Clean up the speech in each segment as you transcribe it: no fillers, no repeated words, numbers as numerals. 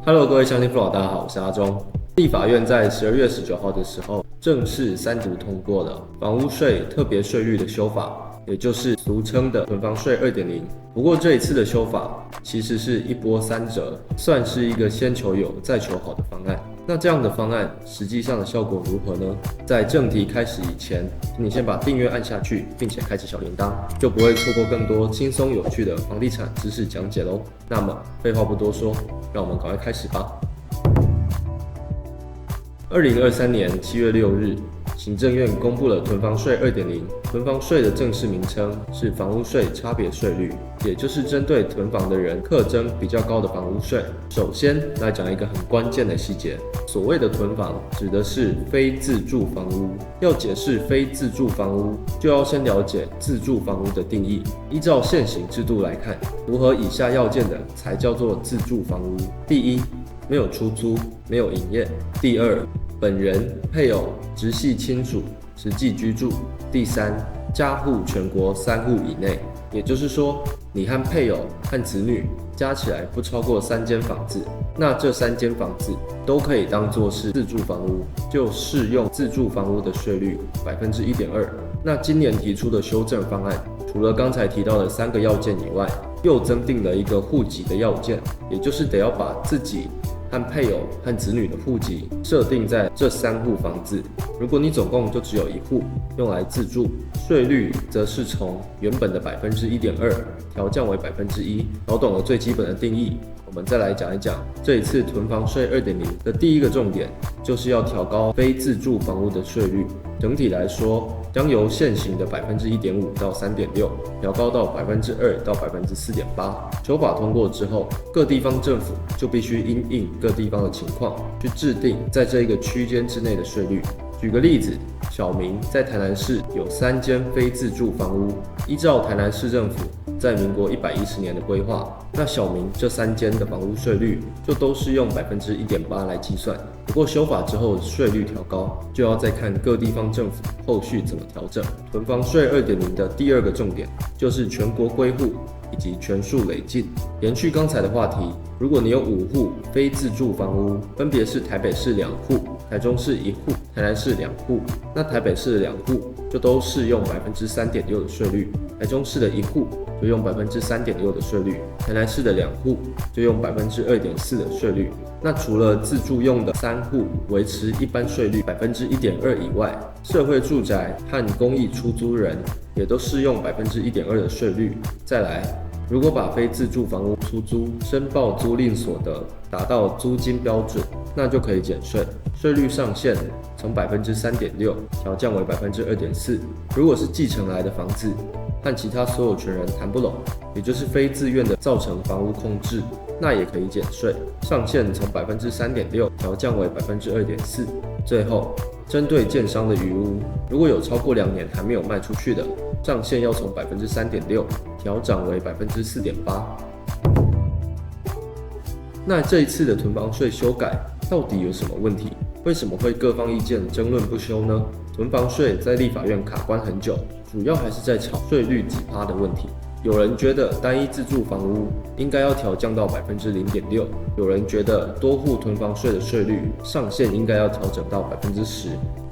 Hello，各位乡亲父老，大家好，我是阿忠。立法院在12月19号的时候，正式三读通过了房屋税特别税率的修法，也就是俗称的囤房税 2.0。不过这一次的修法其实是一波三折，算是一个先求有再求好的方案。那这样的方案实际上的效果如何呢？在正题开始以前，请你先把订阅按下去，并且开启小铃铛，就不会错过更多轻松有趣的房地产知识讲解咯。那么废话不多说，让我们赶快开始吧。2023年7月6日，行政院公布了囤房税 2.0。囤房税的正式名称是房屋税差别税率，也就是针对囤房的人课征比较高的房屋税。首先来讲一个很关键的细节，所谓的囤房指的是非自住房屋。要解释非自住房屋，就要先了解自住房屋的定义。依照现行制度来看，符合以下要件的才叫做自住房屋。第一，没有出租，没有营业。第二，本人、配偶、直系亲属实际居住。第三，家户全国3户以内，也就是说，你和配偶和子女加起来不超过3间房子，那这3间房子都可以当作是自住房屋，就适用自住房屋的税率 1.2%。那今年提出的修正方案，除了刚才提到的3个要件以外，又增订了一个户籍的要件，也就是得要把自己和配偶和子女的户籍设定在这3户房子。如果你总共就只有1户用来自住，税率则是从原本的 1.2% 调降为 1%。搞懂了最基本的定义，我们再来讲一讲这一次囤房税 2.0 的第一个重点，就是要调高非自住房屋的税率。整体来说，将由现行的 1.5% 到 3.6% 调高到 2% 到 4.8%。修法通过之后，各地方政府就必须因应各地方的情况，去制定在这一个区间之内的税率。举个例子，小明在台南市有3间非自住房屋，依照台南市政府在民国110年的规划，那小明这3间的房屋税率就都是用 1.8% 来计算。不过修法之后税率调高，就要再看各地方政府后续怎么调整。囤房税 2.0 的第二个重点就是全国归户以及全数累进。延续刚才的话题，如果你有5户非自住房屋，分别是台北市2户、台中市1户、台南市2户，那台北市的2户就都适用 3.6% 的税率，台中市的1户就用 3.6% 的税率，台南市的2户就用 2.4% 的税率。那除了自住用的3户维持一般税率 1.2% 以外，社会住宅和公益出租人也都适用 1.2% 的税率。再来，如果把非自住房屋出租，申报租赁所得达到租金标准，那就可以减税，税率上限从 3.6% 调降为 2.4%。如果是继承来的房子，和其他所有权人谈不拢，也就是非自愿的造成房屋空置，那也可以减税，上限从 3.6% 调降为 2.4%。最后，针对建商的余屋，如果有超过2年还没有卖出去的，上限要从 3.6% 调涨为 4.8%。那这一次的囤房税修改到底有什么问题？为什么会各方意见争论不休呢？囤房税在立法院卡关很久，主要还是在吵税率几%的问题。有人觉得单一自住房屋应该要调降到 0.6%， 有人觉得多户囤房税的税率上限应该要调整到 10%。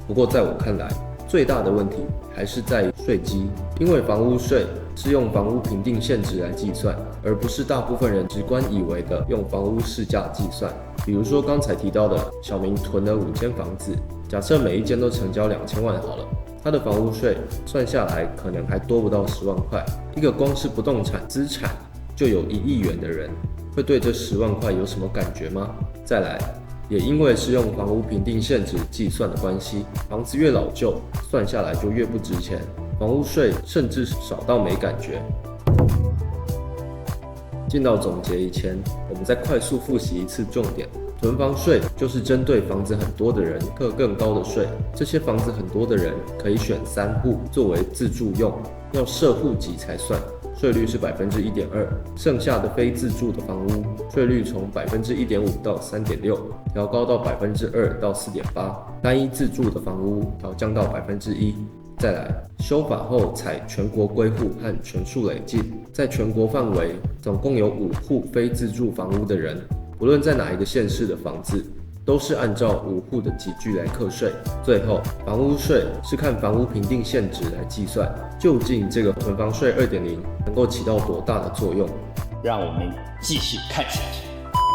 不过在我看来，最大的问题还是在于税基，因为房屋税是用房屋评定现值来计算，而不是大部分人直观以为的用房屋市价计算。比如说刚才提到的小明囤了5间房子，假设每一间都成交2000万好了，他的房屋税算下来可能还多不到10万块。一个光是不动产资产就有1亿元的人，会对这10万块有什么感觉吗？再来，也因为是用房屋评定现值计算的关系，房子越老旧，算下来就越不值钱，房屋税甚至少到没感觉。进到总结以前，我们再快速复习一次重点。囤房税就是针对房子很多的人课更高的税，这些房子很多的人可以选3户作为自住用，要设户籍才算，税率是 1.2%， 剩下的非自住的房屋税率从 1.5% 到 3.6%， 调高到 2% 到 4.8%， 单一自住的房屋调降到 1%。再来，修法后采全国归户和全数累进，在全国范围总共有5户非自住房屋的人，不论在哪一个县市的房子，都是按照5户的集聚来课税。最后，房屋税是看房屋评定现值来计算，究竟这个囤房税2.0能够起到多大的作用？让我们继续看下去。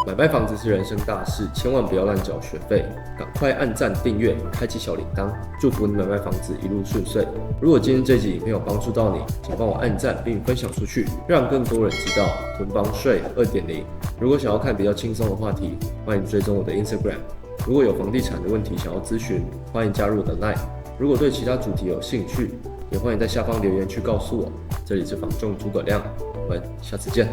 买卖房子是人生大事，千万不要乱缴学费，赶快按赞、订阅、开启小铃铛，祝福你买卖房子一路顺遂。如果今天这集影片有帮助到你，请帮我按赞并分享出去，让更多人知道囤房税2.0。如果想要看比较轻松的话题，欢迎追踪我的 Instagram。如果有房地产的问题想要咨询，欢迎加入我的 Line。如果对其他主题有兴趣，也欢迎在下方留言区告诉我。这里是房仲诸葛亮，我们下次见。